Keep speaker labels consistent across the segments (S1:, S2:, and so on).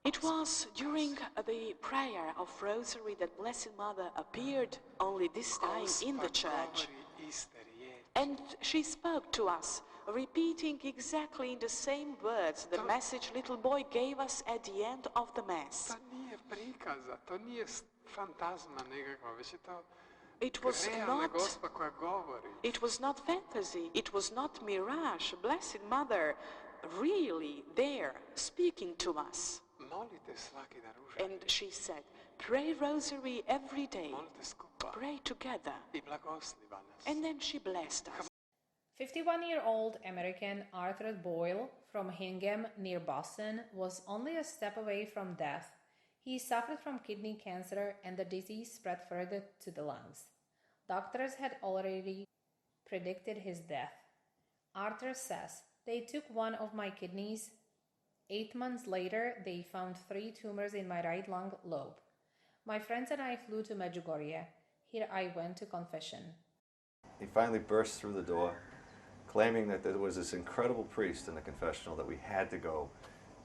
S1: It was during the prayer of Rosary that Blessed Mother appeared only this time in the church. And she spoke to us, repeating exactly in the same words the message little boy gave us at the end of the Mass.
S2: To nije prikaza, to nije fantazma nekakva, već je to
S1: It was
S2: realna
S1: not,
S2: Gospa koja govori.
S1: it was not fantasy, it was not mirage. Blessed Mother really there speaking to us.
S2: Molite svaki dan ružanje.
S1: And she said, pray Rosary every day,
S2: Molite skupa
S1: pray together.
S2: i blagosliva nas.
S1: And then she blessed us.
S3: 51-year-old American Arthur Boyle from Hingham near Boston was only a step away from death. He suffered from kidney cancer and the disease spread further to the lungs. Doctors had already predicted his death. Arthur says, they took one of my kidneys. 8 months later, they found 3 tumors in my right lung lobe. My friends and I flew to Medjugorje. Here I went to confession.
S4: He finally burst through the door, claiming that there was this incredible priest in the confessional that we had to go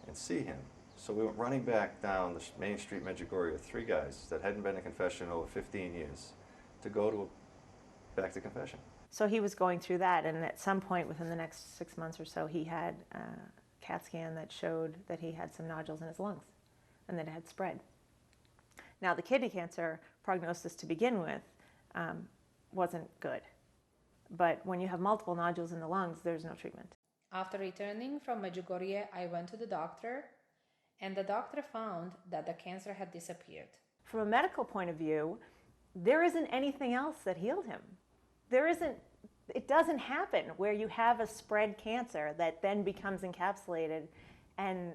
S4: and see him. So we went running back down the main street, Medjugorje, 3 guys that hadn't been to confession in over 15 years, to go back to confession.
S5: So he was going through that, and at some point within the next 6 months or so, he had a CAT scan that showed that he had some nodules in his lungs and that it had spread. Now, the kidney cancer prognosis to begin with wasn't good. But when you have multiple nodules in the lungs, there's no treatment.
S3: After returning from Medjugorje, I went to the doctor, and the doctor found that the cancer had disappeared.
S5: From a medical point of view, there isn't anything else that healed him. It doesn't happen where you have a spread cancer that then becomes encapsulated and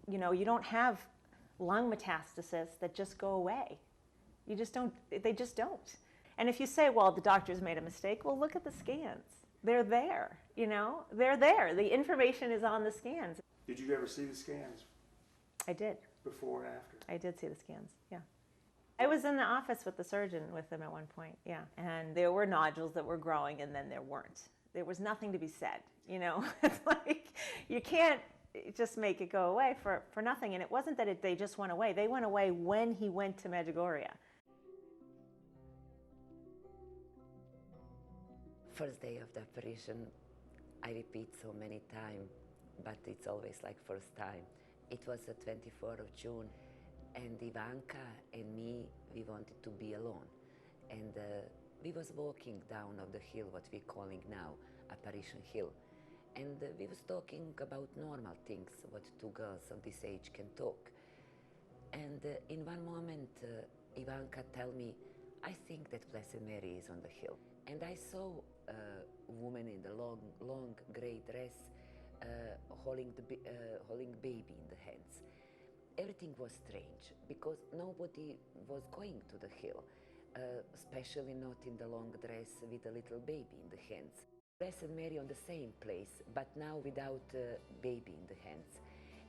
S5: you don't have lung metastasis that just go away. They just don't. And if you say, well, the doctors made a mistake, well, look at the scans. They're there, they're there. The information is on the scans.
S6: Did you ever see the scans?
S5: I did.
S6: Before and after?
S5: I did see the scans, yeah. I was in the office with the surgeon with him at one point, yeah. And there were nodules that were growing and then there weren't. There was nothing to be said, It's like, you can't just make it go away for nothing. And it wasn't that they just went away. They went away when he went to Medjugorje.
S7: First day of the apparition, I repeat so many times, but it's always like first time. It was the 24th of June, and Ivanka and me, we wanted to be alone. And we was walking down of the hill, what we're calling now Apparition Hill. And we was talking about normal things, what 2 girls of this age can talk. And in one moment, Ivanka tell me, I think that Blessed Mary is on the hill. And I saw a woman in the long gray dress holding baby in the hands. Everything was strange because nobody was going to the hill, especially not in the long dress with a little baby in the hands. Blessed Mary on the same place, but now without a baby in the hands.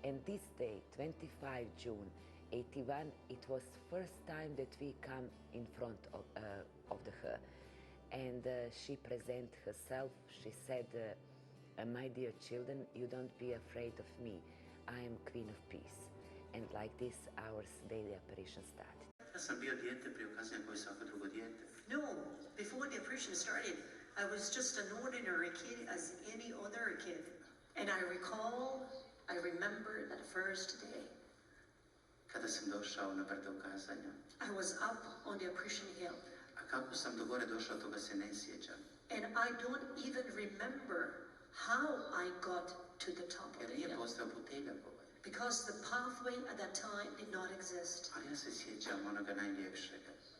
S7: And this day, 25 June 81, it was first time that we come in front of her. And she presented herself. She said, my dear children, you don't be afraid of me. I am Queen of Peace. And like this, our daily apparition started.
S8: No, before the apparition started, I was just an ordinary kid as any other kid. And I remember that first day. I was up on the apparition hill. And I don't even remember how I got to the top of the hill. Because the pathway at that time did not exist.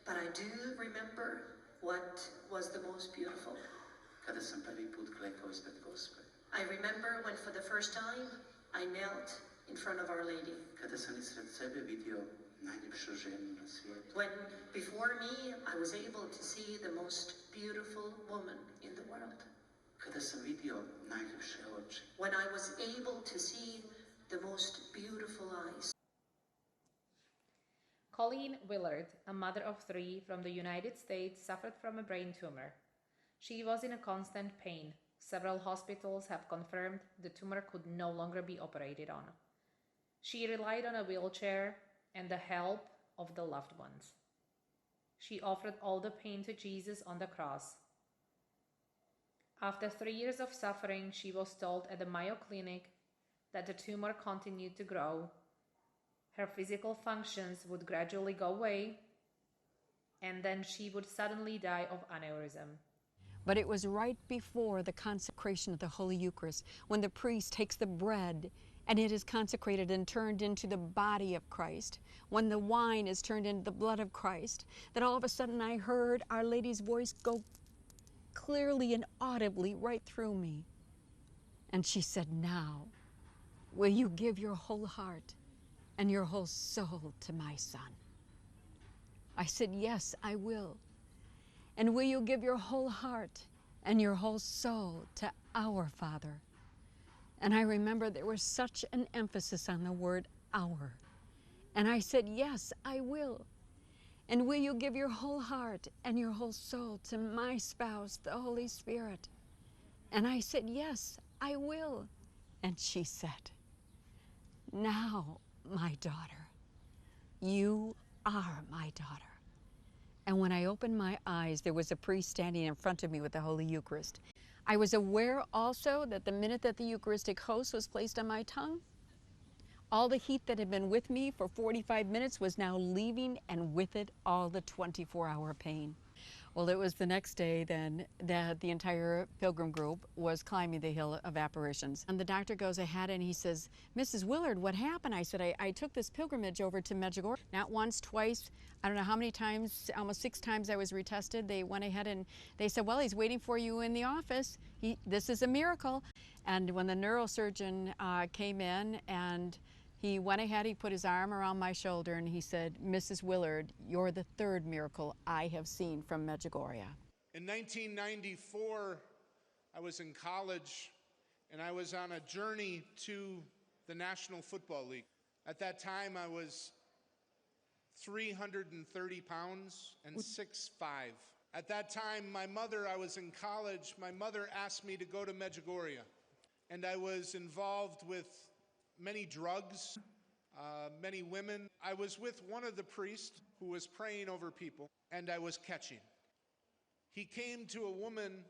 S8: But I do remember what was the most beautiful. I remember when for the first time I knelt in front of Our Lady. When before me I was able to see the most beautiful woman in the world. When I was able to see the most beautiful eyes.
S3: Colleen Willard, a mother of 3 from the United States, suffered from a brain tumor. She was in a constant pain. Several hospitals have confirmed the tumor could no longer be operated on. She relied on a wheelchair and the help of the loved ones. She offered all the pain to Jesus on the cross. After 3 years of suffering, she was told at the Mayo Clinic that the tumor continued to grow. Her physical functions would gradually go away, and then she would suddenly die of aneurysm.
S9: But it was right before the consecration of the Holy Eucharist, when the priest takes the bread and it is consecrated and turned into the body of Christ, when the wine is turned into the blood of Christ, that all of a sudden I heard Our Lady's voice go clearly and audibly right through me. And she said, "Now, will you give your whole heart and your whole soul to my son?" I said, "Yes, I will." "And will you give your whole heart and your whole soul to our Father?" And I remember there was such an emphasis on the word "our." And I said, "Yes, I will." "And will you give your whole heart and your whole soul to my spouse, the Holy Spirit?" And I said, "Yes, I will." And she said, "Now, my daughter, you are my daughter." And when I opened my eyes, there was a priest standing in front of me with the Holy Eucharist. I was aware also that the minute that the Eucharistic host was placed on my tongue, all the heat that had been with me for 45 minutes was now leaving, and with it all the 24-hour pain. Well, it was the next day then that the entire pilgrim group was climbing the hill of Apparitions. And the doctor goes ahead and he says, "Mrs. Willard, what happened?" I said, I took this pilgrimage over to Medjugorje. Not once, twice, I don't know how many times, almost 6 times I was retested. They went ahead and they said, "Well, he's waiting for you in the office. This is a miracle." And when the neurosurgeon came in and he went ahead, he put his arm around my shoulder and he said, "Mrs. Willard, you're the 3rd miracle I have seen from Medjugorje."
S10: In 1994, I was in college and I was on a journey to the National Football League. At that time, I was 330 pounds and 6'5". At that time, I was in college, my mother asked me to go to Medjugorje. And I was involved with many drugs, many women. I was with one of the priests who was praying over people, and I was catching. He came to a woman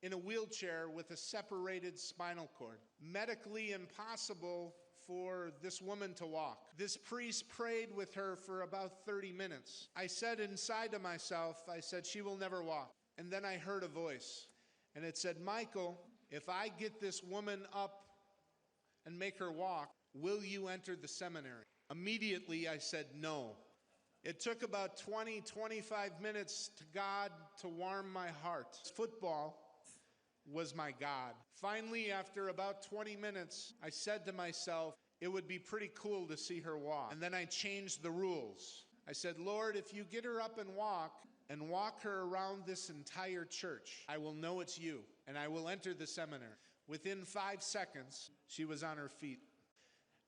S10: in a wheelchair with a separated spinal cord. Medically impossible for this woman to walk. This priest prayed with her for about 30 minutes. I said inside to myself, I said, "She will never walk." And then I heard a voice, and it said, "Michael, if I get this woman up and make her walk, will you enter the seminary?" Immediately I said no. It took about 25 minutes to God to warm my heart. Football was my God. Finally, after about 20 minutes, I said to myself, it would be pretty cool to see her walk. And then I changed the rules. I said, "Lord, if you get her up and walk her around this entire church, I will know it's you, and I will enter the seminary." Within 5 seconds, she was on her feet.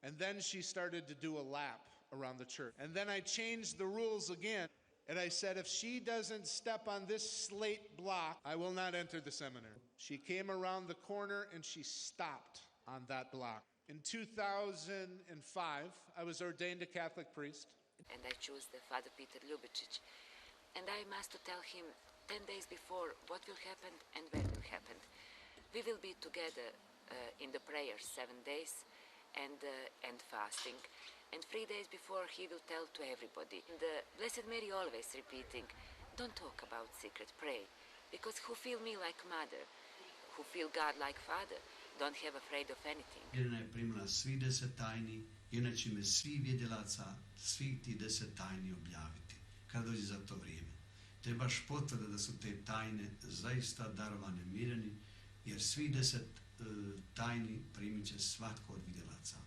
S10: And then she started to do a lap around the church. And then I changed the rules again. And I said, if she doesn't step on this slate block, I will not enter the seminary. She came around the corner and she stopped on that block. In 2005, I was ordained a Catholic priest.
S7: And I chose the Father Peter Ljubicic. And I must to tell him 10 days before what will happen and when will happen. We will be together in the prayers 7 days and fasting. And 3 days before he will tell to everybody. And Blessed Mary always repeating, "Don't talk about secret, pray. Because who feel me like mother, who feel God like father, don't have afraid of anything."
S11: Irena je primila svi 10 tajni, inače me svi vidjelaca, svih ti 10 tajni objaviti, kad dođe za to vrijeme. To je baš potvrda da su te tajne zaista darovane Mirjani, jer svi 10 tajni primit će svatko od vidjelaca.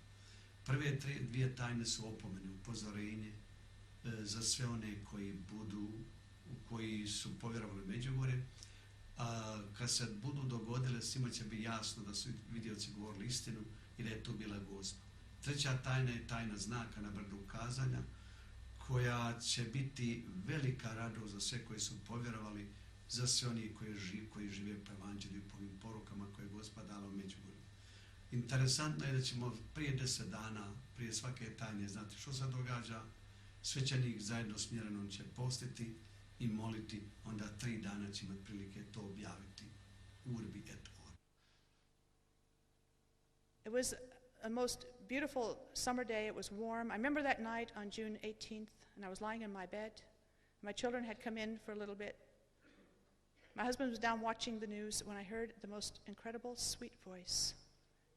S11: Prve 2 tajne su opomene, upozorenje za sve one koji su povjerovali Medjugorje. A kad se budu dogodile, svima će biti jasno da su vidjelci govorili istinu i da je tu bila Gospa. 3. tajna je tajna znaka na brdu ukazanja, koja će biti velika radost za sve koji su povjerovali, za sve oni koji žive po evanđelju, po ovim porukama koje je Gospa dala u Medjugorju. Interesantno je da ćemo prije 10 dana, prije svake tajne, znati što se događa. Svećenik zajedno s Mjerenom će postiti i moliti, onda 3 dana će imati prilike to objaviti. Urbi et orbi.
S12: It was a most beautiful summer day. It was warm. I remember that night on June 18th, and I was lying in my bed. My children had come in for a little bit. My husband was down watching the news when I heard the most incredible, sweet voice.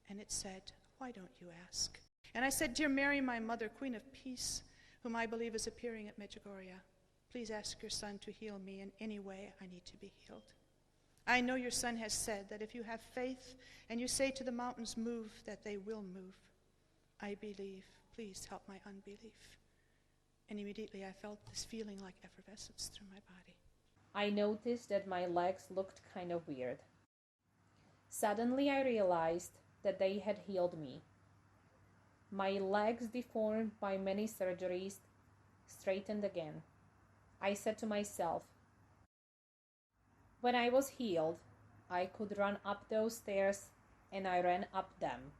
S12: And it said, "Why don't you ask?" And I said, "Dear Mary, my mother, Queen of Peace, whom I believe is appearing at Medjugorje, please ask your son to heal me in any way I need to be healed. I know your son has said that if you have faith and you say to the mountains, move, that they will move. I believe. Please help my unbelief." And immediately I felt this feeling like effervescence through my body.
S3: I noticed that my legs looked kind of weird. Suddenly I realized that they had healed me. My legs, deformed by many surgeries, straightened again. I said to myself, when I was healed, I could run up those stairs, and I ran up them.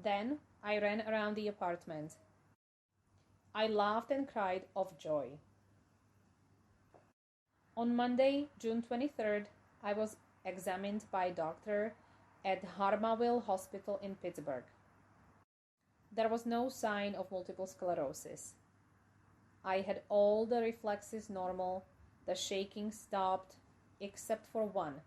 S3: Then I ran around the apartment. I laughed and cried of joy. On Monday, June 23rd, I was examined by a doctor at Harmaville Hospital in Pittsburgh. There was no sign of multiple sclerosis. I had all the reflexes normal, the shaking stopped, except for one.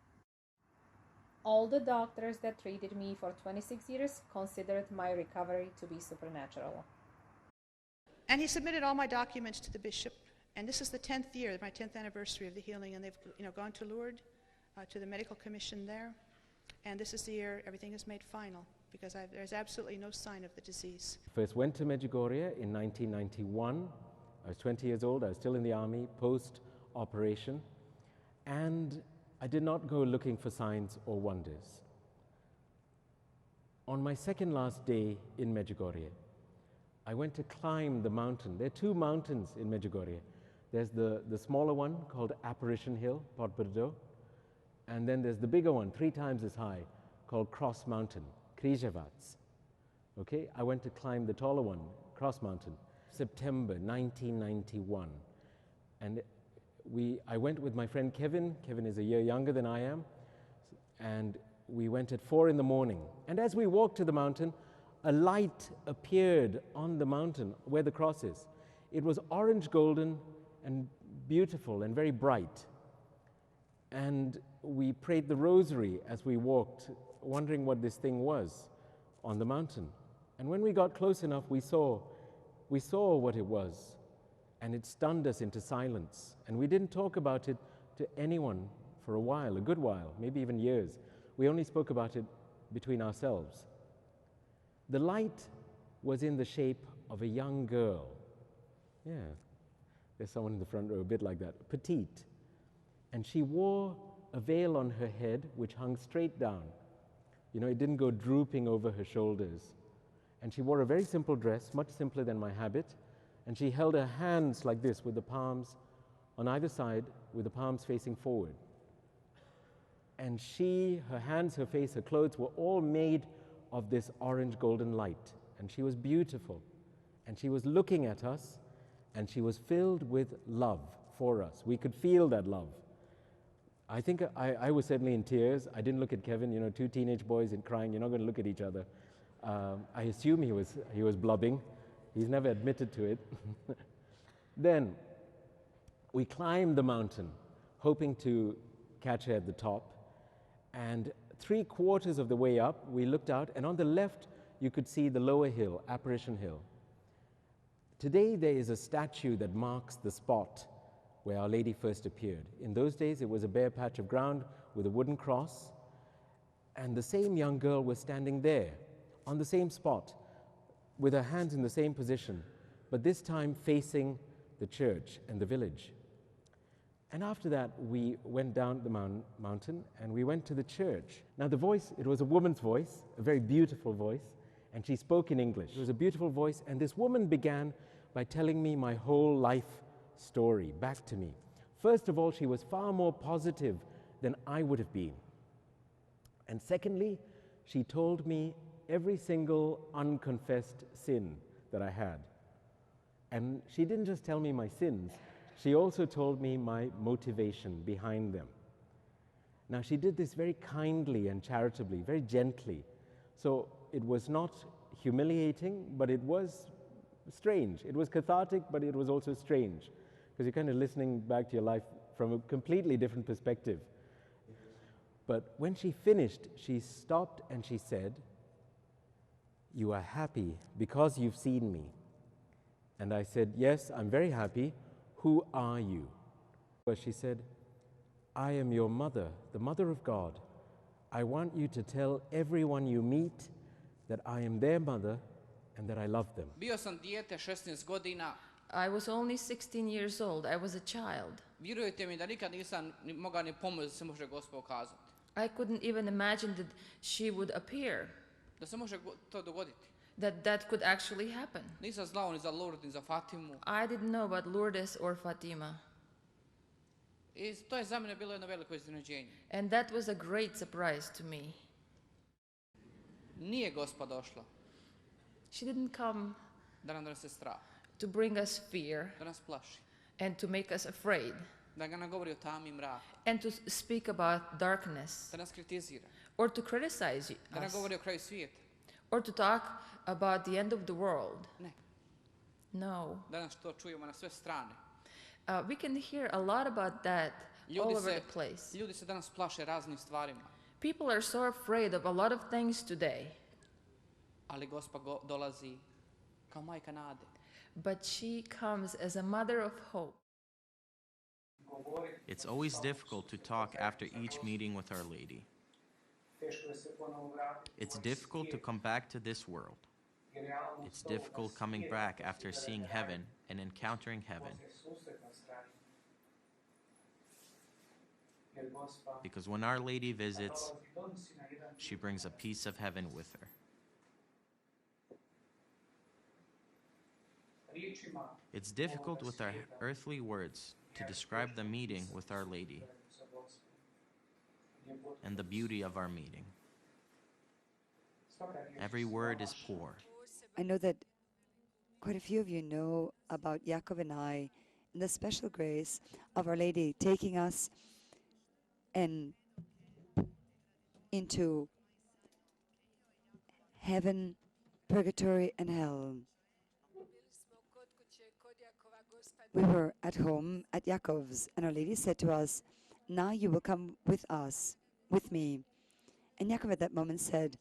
S3: All the doctors that treated me for 26 years considered my recovery to be supernatural.
S12: And he submitted all my documents to the bishop, and this is the 10th year, my 10th anniversary of the healing, and they've gone to Lourdes, to the medical commission there, and this is the year everything is made final, because there's absolutely no sign of the disease.
S13: First went to Medjugorje in 1991. I was 20 years old, I was still in the army, post-operation, and I did not go looking for signs or wonders. On my second last day in Medjugorje, I went to climb the mountain. There are 2 mountains in Medjugorje. There's the smaller one called Apparition Hill, Potbrdo, and then there's the bigger one, 3 times as high, called Cross Mountain, Križevac. Okay, I went to climb the taller one, Cross Mountain, September 1991. And I went with my friend Kevin. Kevin is a year younger than I am. And we went at 4 in the morning. And as we walked to the mountain, a light appeared on the mountain where the cross is. It was orange golden and beautiful and very bright. And we prayed the rosary as we walked, wondering what this thing was on the mountain. And when we got close enough, we saw what it was, and it stunned us into silence. And we didn't talk about it to anyone for a while, a good while, maybe even years. We only spoke about it between ourselves. The light was in the shape of a young girl. Yeah, there's someone in the front row, a bit like that, petite. And she wore a veil on her head which hung straight down. You know, it didn't go drooping over her shoulders. And she wore a very simple dress, much simpler than my habit, and she held her hands like this with the palms on either side, with the palms facing forward. And her hands, her face, her clothes were all made of this orange golden light. And she was beautiful. And she was looking at us, and she was filled with love for us. We could feel that love. I think I was certainly in tears. I didn't look at Kevin, you know, 2 teenage boys and crying. You're not going to look at each other. I assume he was blubbing. He's never admitted to it. Then we climbed the mountain, hoping to catch her at the top. And 3/4 of the way up, we looked out, and on the left, you could see the lower hill, Apparition Hill. Today, there is a statue that marks the spot where Our Lady first appeared. In those days, it was a bare patch of ground with a wooden cross, and the same young girl was standing there, on the same spot, with her hands in the same position, but this time facing the church and the village. And after that, we went down the mountain, and we went to the church. Now the voice, it was a woman's voice, a very beautiful voice, and she spoke in English. It was a beautiful voice, and this woman began by telling me my whole life story back to me. First of all, she was far more positive than I would have been. And secondly, she told me every single unconfessed sin that I had. And she didn't just tell me my sins, she also told me my motivation behind them. Now, she did this very kindly and charitably, very gently. So it was not humiliating, but it was strange. It was cathartic, but it was also strange, because you're kind of listening back to your life from a completely different perspective. But when she finished, she stopped and she said, "You are happy because you've seen me." And I said, "Yes, I'm very happy. Who are you?" Well, she said, "I am your mother, the mother of God. I want you to tell everyone you meet that I am their mother and that I love them."
S14: Bio sam dijete 16 godina.
S15: I was only 16 years old. I was a child.
S14: Vjerujte mi da nikad nisam mogao ni pomoći da se može Gospod pokazati.
S15: I couldn't even imagine that she would appear,
S14: Da se može to dogoditi.
S15: that could actually happen.
S14: Nisam znao ni za Lourdes ni za Fatimu.
S15: I didn't know about Lourdes or Fatima.
S14: I to je za mene bilo jedno veliko iznenađenje.
S15: And that was a great surprise to me.
S14: Nije Gospa došla
S15: She didn't come
S14: da nam donese strah,
S15: to bring us fear
S14: da nas plaši,
S15: and to make us afraid
S14: da nam govori o tami i mraku,
S15: and to speak about darkness
S14: da nas kritizira,
S15: or to criticize
S14: da nam
S15: us
S14: govori o kraju svijeta.
S15: or to talk about the end of the world.
S14: Ne,
S15: No.
S14: danas to čujemo na sve strane.
S15: We can hear a lot about that all over the place.
S14: Ljudi se danas plaše raznim stvarima,
S15: People are so afraid of a lot of things today,
S14: ali Gospa dolazi kao majka nade.
S15: but she comes as a mother of hope.
S16: It's always difficult to talk after each meeting with Our Lady. It's difficult to come back to this world. It's difficult coming back after seeing heaven and encountering heaven. Because when Our Lady visits, she brings a piece of heaven with her. It's difficult with our earthly words to describe the meeting with Our Lady and the beauty of our meeting. Every word is poor.
S17: I know that quite a few of you know about Yaakov and I and the special grace of Our Lady taking us and into heaven, purgatory, and hell. We were at home at Yaakov's, and Our Lady said to us, "Now you will come with us, with me." And Yaakov at that moment said,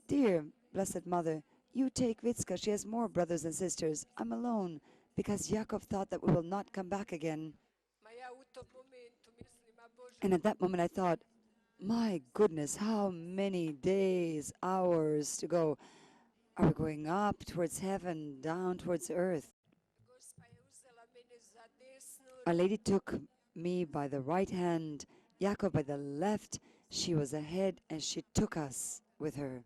S17: "Dear Blessed Mother, you take Vitska. She has more brothers and sisters. I'm alone," because Yaakov thought that we will not come back again. And at that moment I thought, my goodness, how many days, hours to go? Are we going up towards heaven, down towards earth? Our Lady took me by the right hand, Yaakov by the left. She was ahead and she took us with her.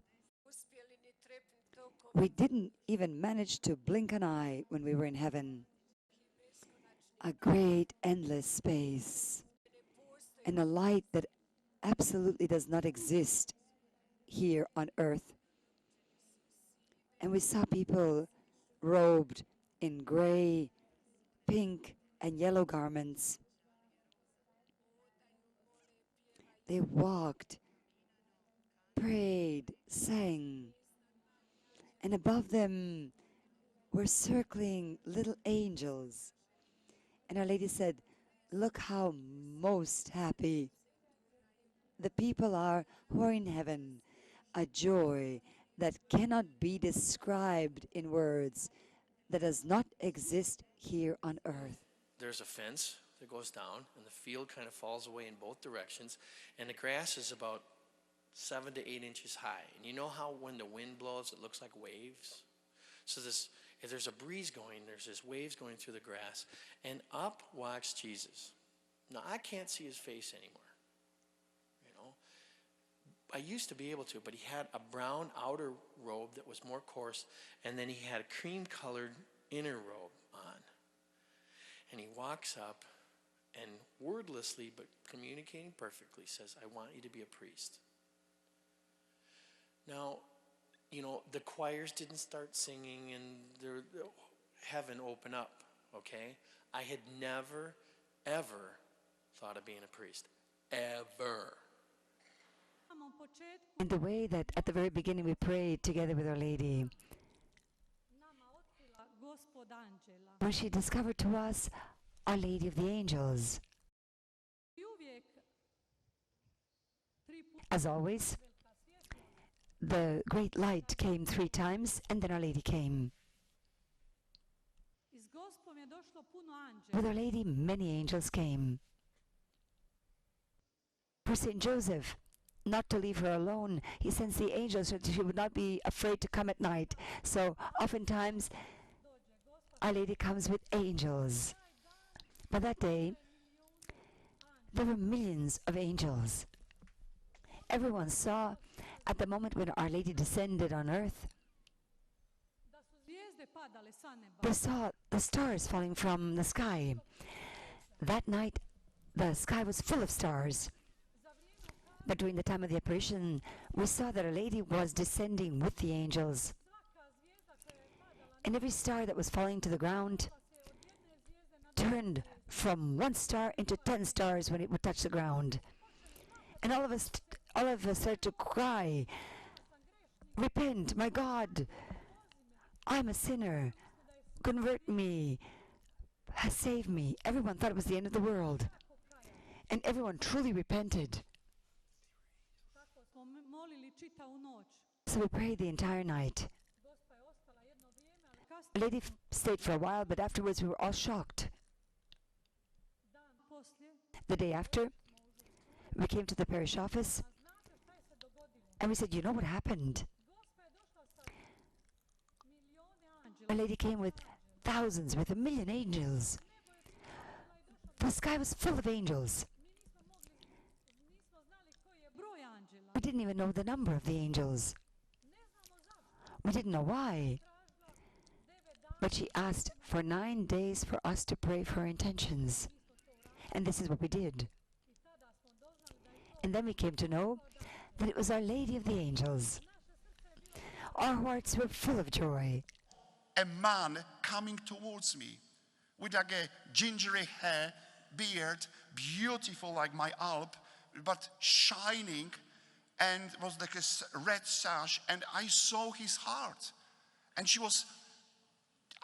S17: We didn't even manage to blink an eye when we were in heaven. A great endless space and a light that absolutely does not exist here on earth. And we saw people robed in gray, pink, and yellow garments. They walked, prayed, sang, and above them were circling little angels. And Our Lady said, "Look how most happy the people are who are in heaven, a joy that cannot be described in words, that does not exist here on earth."
S18: There's a fence that goes down, and the field kind of falls away in both directions, and the grass is about 7 to 8 inches high. And you know how when the wind blows, it looks like waves? So if there's a breeze going, there's this waves going through the grass, and up walks Jesus. Now, I can't see his face anymore. You know, I used to be able to, but he had a brown outer robe that was more coarse, and then he had a cream-colored inner robe on. And he walks up and wordlessly but communicating perfectly says, "I want you to be a priest." Now, you know, the choirs didn't start singing and the heaven opened up, okay? I had never, ever thought of being a priest. Ever.
S17: And the way that at the very beginning we prayed together with Our Lady, when she discovered to us Our Lady of the Angels. As always, the great light came 3 times and then Our Lady came. With Our Lady, many angels came. For St. Joseph, not to leave her alone, he sends the angels so that she would not be afraid to come at night. So oftentimes, Our Lady comes with angels. But that day, there were millions of angels. Everyone saw at the moment when Our Lady descended on earth, they saw the stars falling from the sky. That night, the sky was full of stars. But during the time of the apparition, we saw that Our Lady was descending with the angels. And every star that was falling to the ground turned from 1 star into 10 stars when it would touch the ground. And all of us started to cry, "Repent, my God, I'm a sinner, convert me, save me." Everyone thought it was the end of the world. And everyone truly repented. So we prayed the entire night. Our Lady stayed for a while, but afterwards we were all shocked. The day after, we came to the parish office and we said, "You know what happened? Our Lady came with thousands, with 1 million angels. The sky was full of angels. We didn't even know the number of the angels. We didn't know why. But she asked for 9 days for us to pray for her intentions. And this is what we did. And then we came to know that it was Our Lady of the Angels. Our hearts were full of joy.
S19: A man coming towards me with like a gingery hair, beard, beautiful like my Alp, but shining, and was like a red sash, and I saw his heart. And she was,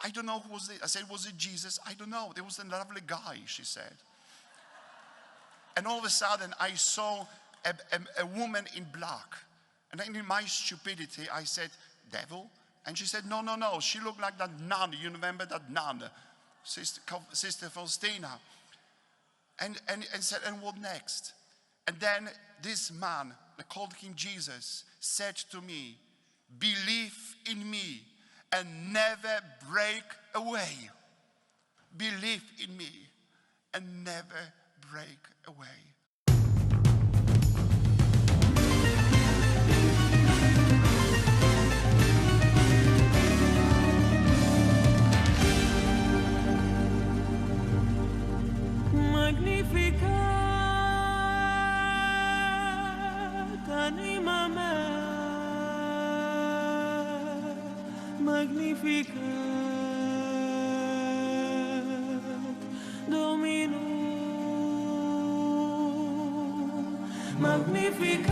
S19: I don't know who was it. I said, "Was it Jesus?" "I don't know. There was a lovely guy," she said. And all of a sudden, I saw a woman in black. And then in my stupidity, I said, "Devil?" And she said, no. She looked like that nun. You remember that nun? Sister Faustina. And said, "And what next?" And then this man, they called him Jesus, said to me, "Believe in me and never break away. Believe in me and never break away."
S20: Magnificat anima mea, Magnificat Dominum, Magnificat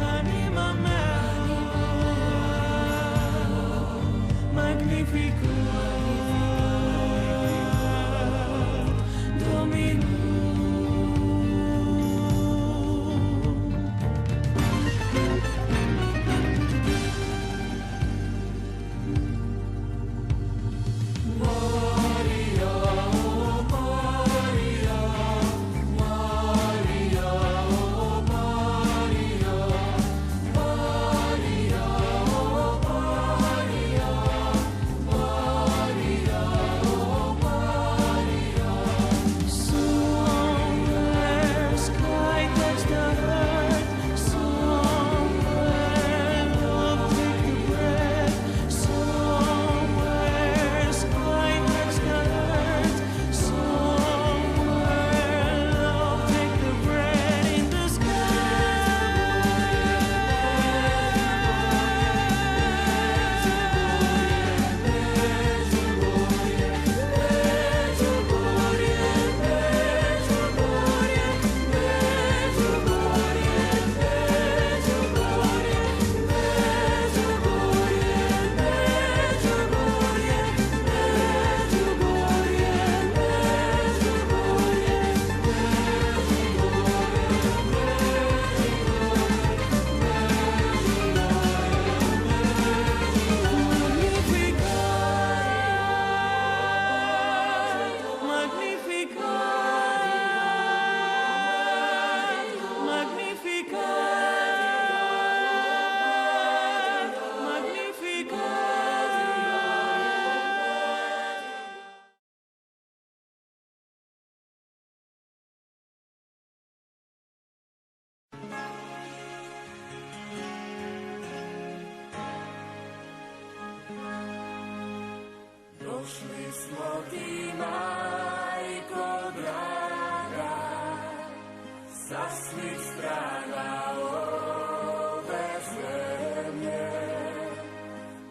S20: anima mea, Magnificat Maria, smo ti, majko draga, sa svih strana ove zemlje.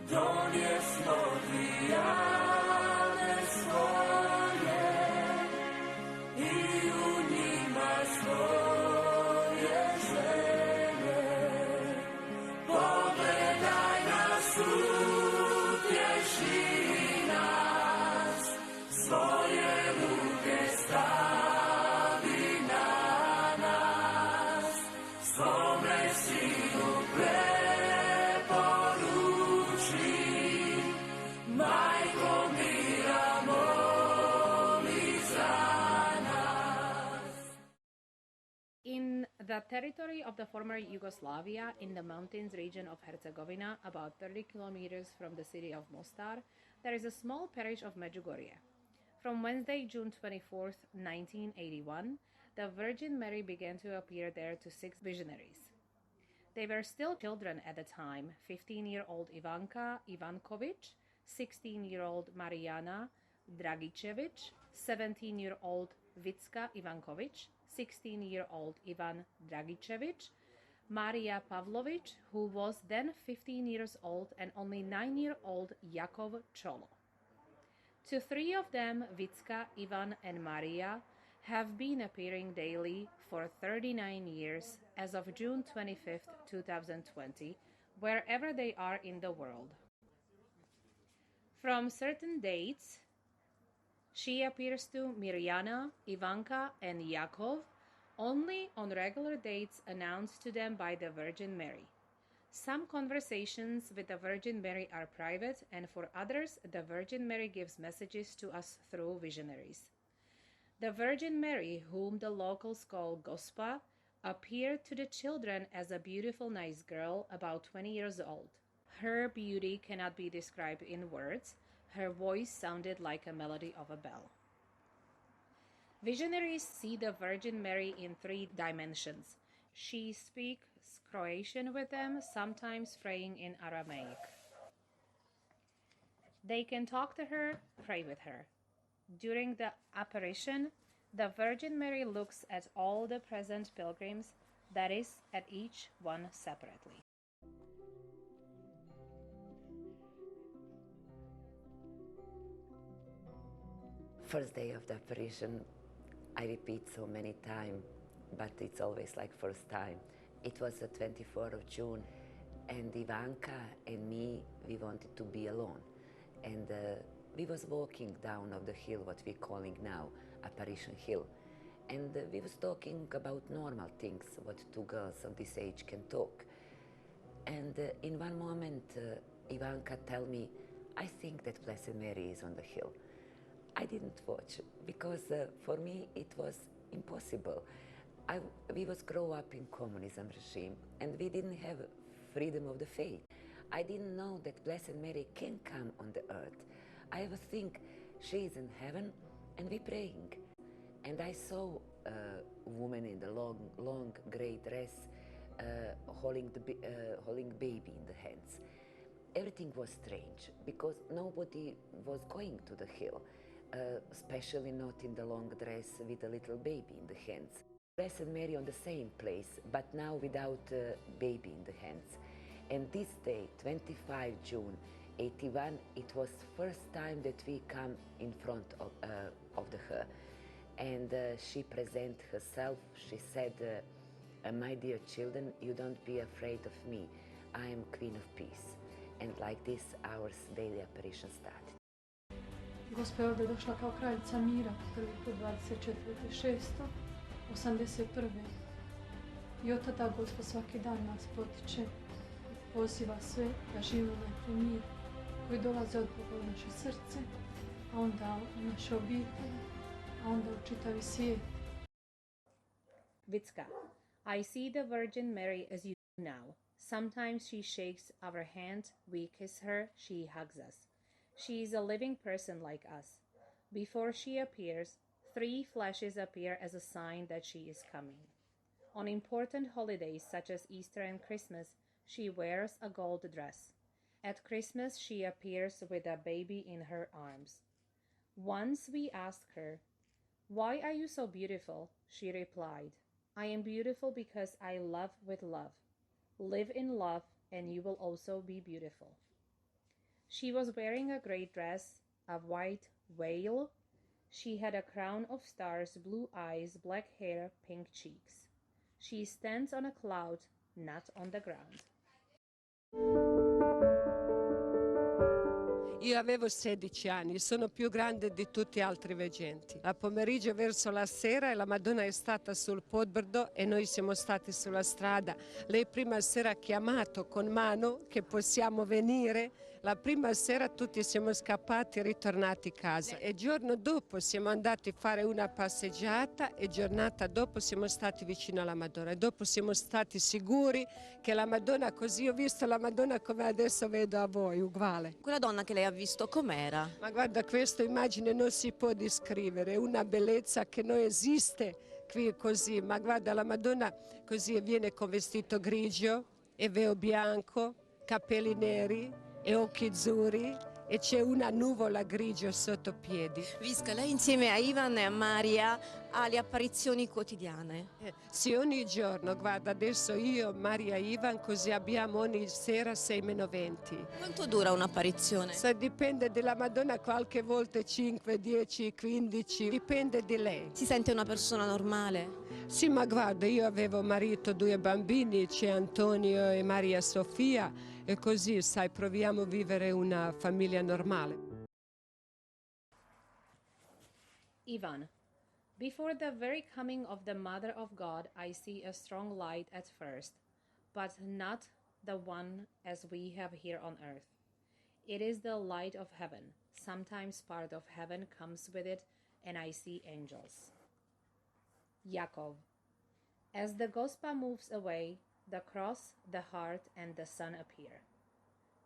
S20: Donjesmo ti jane svoje i u njima svoje želje. Pogledaj nas, utješi nas, svoje ruke stavi na nas, svome sinu preporuči, majko mira moli za nas.
S3: In the territory of the former Yugoslavia, in the mountains region of Herzegovina, about 30 kilometers from the city of Mostar, there is a small parish of Medjugorje. From Wednesday, June 24th, 1981, the Virgin Mary began to appear there to 6 visionaries. They were still children at the time: 15-year-old Ivanka Ivankovic, 16-year-old Marijana Dragicevic, 17-year-old Vicka Ivankovic, 16-year-old Ivan Dragicevic, Maria Pavlovic, who was then 15 years old, and only 9-year-old Jakov Cholo. To 3 of them, Vicka, Ivan, and Maria, have been appearing daily for 39 years as of June 25th, 2020, wherever they are in the world. From certain dates, she appears to Mirjana, Ivanka, and Yakov only on regular dates announced to them by the Virgin Mary. Some conversations with the Virgin Mary are private, and for others, the Virgin Mary gives messages to us through visionaries. The Virgin Mary, whom the locals call Gospa, appeared to the children as a beautiful, nice girl about 20 years old. Her beauty cannot be described in words. Her voice sounded like a melody of a bell. Visionaries see the Virgin Mary in 3 dimensions. She speaks Croatian with them, sometimes praying in Aramaic. They can talk to her, pray with her. During the apparition, the Virgin Mary looks at all the present pilgrims, that is, at each one separately.
S7: First day of the apparition, I repeat so many times, but it's always like first time. It was the 24th of June, and Ivanka and me, we wanted to be alone. And we was walking down of the hill, what we're calling now Apparition Hill. And we was talking about normal things, what 2 girls of this age can talk. And in one moment, Ivanka tell me, I think that Blessed Mary is on the hill. I didn't watch, because for me it was impossible. We was grow up in communism regime, and we didn't have freedom of the faith. I didn't know that Blessed Mary can come on the earth. I ever think she is in heaven and we praying. And I saw a woman in the long gray dress holding baby in the hands. Everything was strange because nobody was going to the hill, especially not in the long dress with a little baby in the hands. Blessed Mary on the same place, but now without a baby in the hands. And this day, 25 June 81, it was first time that we come in front of her. And she present herself. She said, my dear children, you don't be afraid of me. I am Queen of Peace. And like this, our daily apparition started.
S21: Gospa je ovdje došla kao kraljica mira, prvi put 24.6.81. I od tada Gospa svaki dan nas potiče, poziva sve da živimo najprije mir, koji dolaze od Boga u naše srce, a onda u naše obitelji, a onda u čitavi svijet.
S3: Vicka, I see the Virgin Mary as you do now. Sometimes she shakes our hand, we kiss her, she hugs us. She is a living person like us. Before she appears, 3 flashes appear as a sign that she is coming. On important holidays such as Easter and Christmas, she wears a gold dress. At Christmas, she appears with a baby in her arms. Once we asked her, "Why are you so beautiful?" She replied, "I am beautiful because I love with love. Live in love, and you will also be beautiful." She was wearing a gray dress, a white veil. She had a crown of stars, blue eyes, black hair, pink cheeks. She stands on a cloud, not on the ground.
S2: Io avevo 16 anni, sono più grande di tutti gli altri veggenti. A pomeriggio verso la sera la Madonna è stata sul podbrdo e noi siamo stati sulla strada. Lei prima sera ha chiamato con mano che possiamo venire. La prima sera tutti siamo scappati e ritornati a casa. E giorno dopo siamo andati a fare una passeggiata e giornata dopo siamo stati vicino alla Madonna. E dopo siamo stati sicuri che la Madonna, così ho visto la Madonna come adesso vedo a voi, uguale.
S22: Quella donna che lei ha visto com'era?
S2: Ma guarda, questa immagine non si può descrivere, è una bellezza che non esiste qui così. Ma guarda, la Madonna così viene con vestito grigio e velo bianco, capelli neri e occhi azzurri e c'è una nuvola grigia sotto piedi.
S22: Visca, lei insieme a Ivan e a Maria ha le apparizioni quotidiane?
S2: Sì, ogni giorno, guarda, adesso io, Maria e Ivan, così abbiamo ogni sera 6-20.
S22: Quanto dura un'apparizione?
S2: Dipende dalla Madonna, qualche volta 5, 10, 15, dipende di lei.
S22: Si sente una persona normale?
S2: Sì, ma guarda, io avevo marito, 2 bambini, c'è Antonio e Maria Sofia, e così, sai, proviamo a vivere una famiglia normale.
S3: Ivan. Before the very coming of the Mother of God, I see a strong light at first, but not the one as we have here on earth. It is the light of heaven. Sometimes part of heaven comes with it, and I see angels. Yaakov. As the Gospa moves away, the cross, the heart, and the sun appear.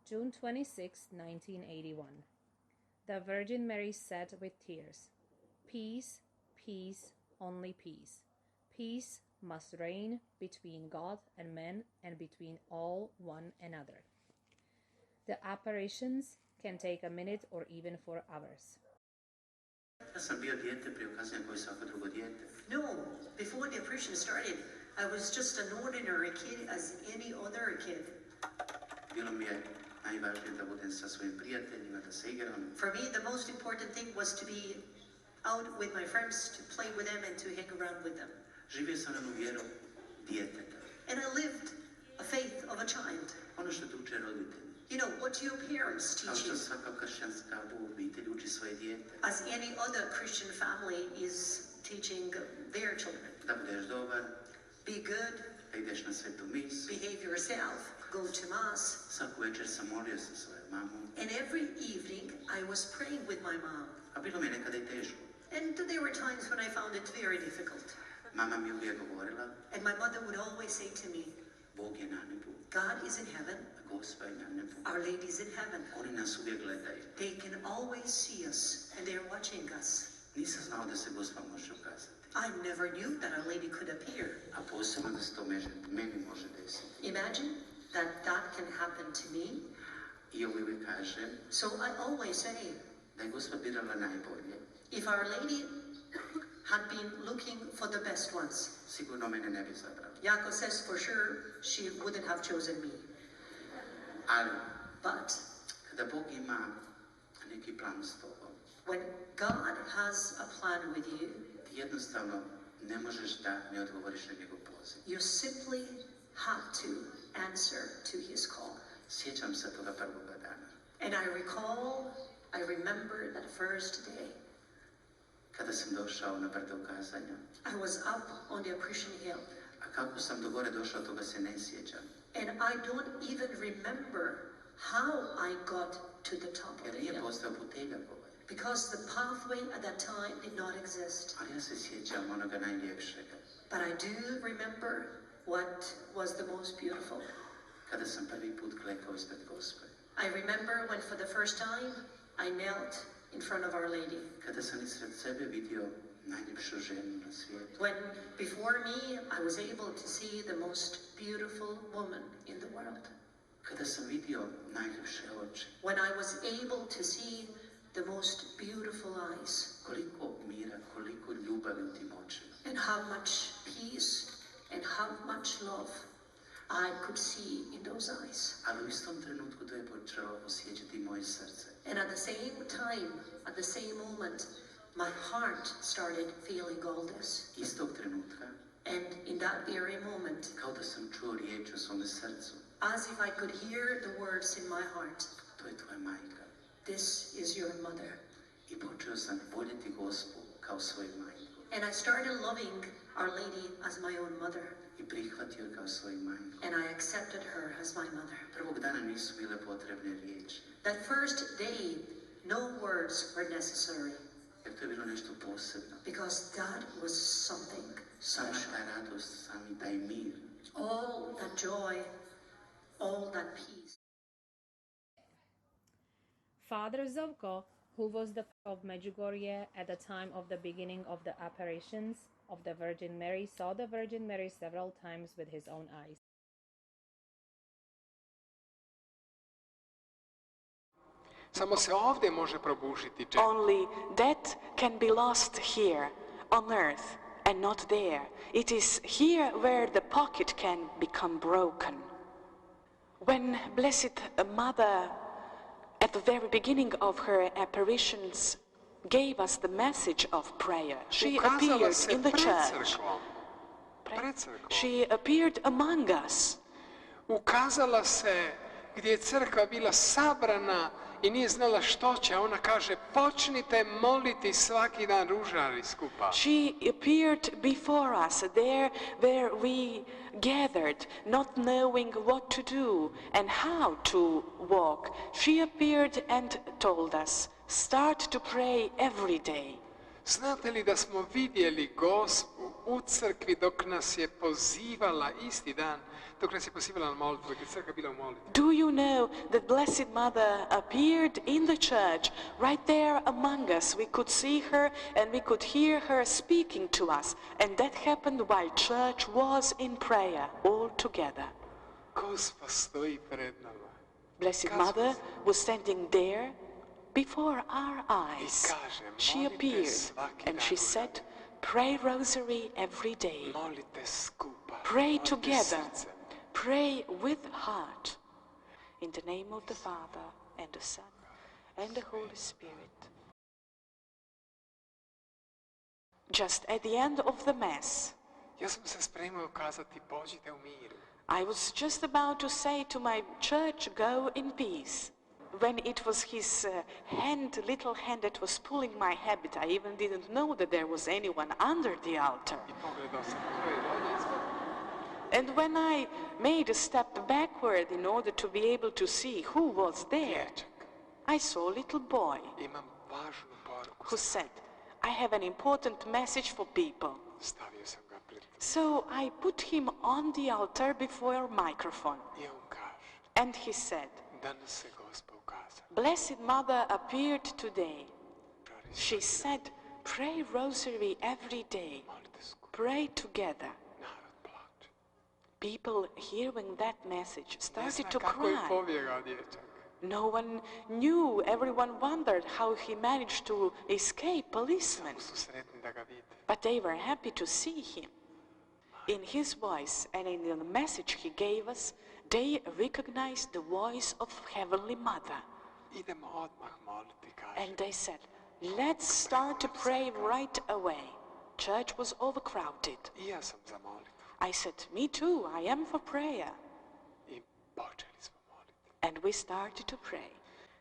S3: June 26, 1981. The Virgin Mary said with tears, "Peace, peace, only peace. Peace must reign between God and men and between all one another." The apparitions can take a minute or even 4 hours.
S8: No, before the apparition started, I was just an ordinary kid as any other kid. For me, the most important thing was to be out with my friends, to play with them and to hang around with them. And I lived a faith of a child. You know, what your parents teach you. As any other Christian family is teaching their children. Be good. Behave yourself. Go to Mass. And every evening I was praying with my mom. And there were times when I found it very difficult. And my mother would always say to me, God is in heaven. Our Lady is in heaven. They can always see us and they're watching us. I never knew that Our Lady could appear. Imagine that that can happen to me. So I always say, if Our Lady had been looking for the best ones, Jacob says for sure she wouldn't have chosen me. But when God has a plan with you, you simply have to answer to his call. And I remember that first day. I was up on the Apparition Hill. And I don't even remember how I got to the top of the hill. Because the pathway at that time did not exist. But I do remember what was the most beautiful. I remember when for the first time I knelt in front of Our Lady. When before me I was able to see the most beautiful woman in the world. When I was able to see the most beautiful eyes. Koliko mira, koliko ljubavi u tim očima. And how much peace and how much love I could see in those eyes. Ali u istom trenutku to je počelo osjećati moje srce. And at the same time, at the same moment, my heart started feeling all this. Istog trenutka. And in that very moment, kao da sam čuo riječ u svome srcu. As if I could hear the words in my heart. To je tvoja majka. This is your mother. I počeo sam voljeti Gospu kao svoju majku. And I started loving Our Lady as my own mother. I prihvatio je kao svoju majku. And I accepted her as my mother. Prvog dana nisu bile potrebne riječi. That first day, no words were necessary. Jer to je bilo nešto posebno. Because that was something. Sama ta radost, sami taj mir. All that joy, all that peace.
S3: Father Zovko, who was the of Medjugorje at the time of the beginning of the apparitions of the Virgin Mary, saw the Virgin Mary several times with his own eyes.
S1: Samo se ovdje može probušiti džep.
S4: Only that can be lost here on earth and not there. It is here where the pocket can become broken. When Blessed Mother, at the very beginning of her apparitions, gave us the message of prayer, she appeared in the church. She appeared among us.
S1: Ukazala se gdje je crkva bila sabrana i nije znala što će. Ona kaže, počnite moliti svaki dan ružari skupa.
S4: She appeared before us, there where we gathered, not knowing what to do and how to walk. She appeared and told us, start to pray every day.
S1: Znate li da smo vidjeli Gospu u crkvi dok nas je pozivala isti dan, dok nas je pozivala na molitvu, dok je crkva bila u molitvi?
S4: Do you know that Blessed Mother appeared in the church, right there among us? We could see her and we could hear her speaking to us. And that happened while church was in prayer, all together.
S1: Gospa stoji pred nama.
S4: Blessed Mother was standing there before our eyes. She appeared and she said, pray rosary every day. Pray together. Pray with heart. In the name of the Father, and the Son, and the Holy Spirit. Just at the end of the Mass,
S1: Ja sam se spremao kazati, pođite u miru.
S4: I was just about to say to my church, go in peace. When it was his little hand that was pulling my habit, I even didn't know that there was anyone under the altar. And when I made a step backward in order to be able to see who was there, I saw a little boy who said, I have an important message for people. So I put him on the altar before a microphone. And he said, Blessed Mother appeared today. She said, pray rosary every day. Pray together. People hearing that message started to cry. No one knew, everyone wondered how he managed to escape policemen. But they were happy to see him. In his voice and in the message he gave us, they recognized the voice of Heavenly Mother. And they said, let's start to pray right away. Church was overcrowded. I said, me too, I am for prayer. And we started to pray.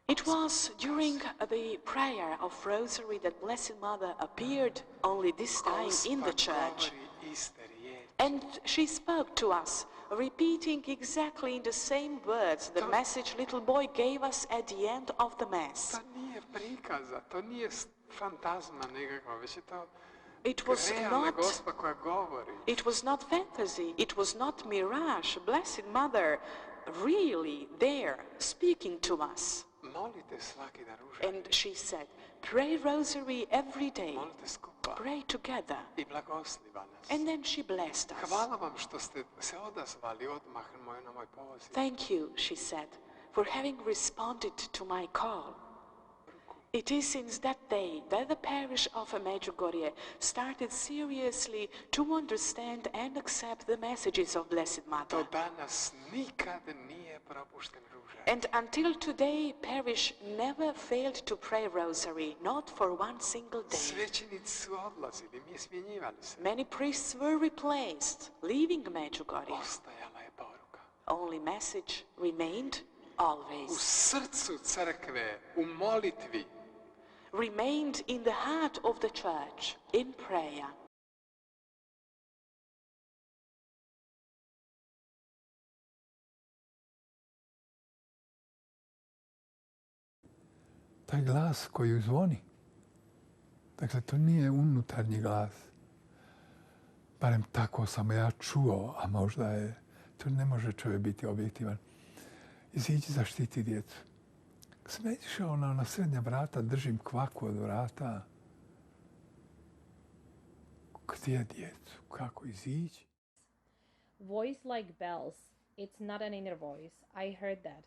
S4: It was during the prayer of Rosary that Blessed Mother appeared only this time in the church. And she spoke to us, repeating exactly in the same words the message little boy gave us at the end of the Mass. It was not fantasy, it was not mirage. Blessed Mother really there speaking to us. And she said, pray rosary every day. Pray together. And then she blessed us. Thank you, she said, for having responded to my call. It is since that day that the parish of Medjugorje started seriously to understand and accept the messages of Blessed Mother. And until today, parish never failed to pray rosary, not for one single day. Many priests were replaced, leaving Medjugorje. Only message remained always. Remained in the heart of the church, in prayer.
S5: Taj glas koji zvoni, dakle to nije unutarnji glas. Barem tako sam ja čuo, a možda je, to ne može čovjek biti objektivan. Iziđi, zaštiti djecu. Kad sam ja išao na srednja vrata, držim kvaku od vrata. Gdje djecu? Kako iziđi?
S3: Voice like bells. It's not an inner voice. I heard that.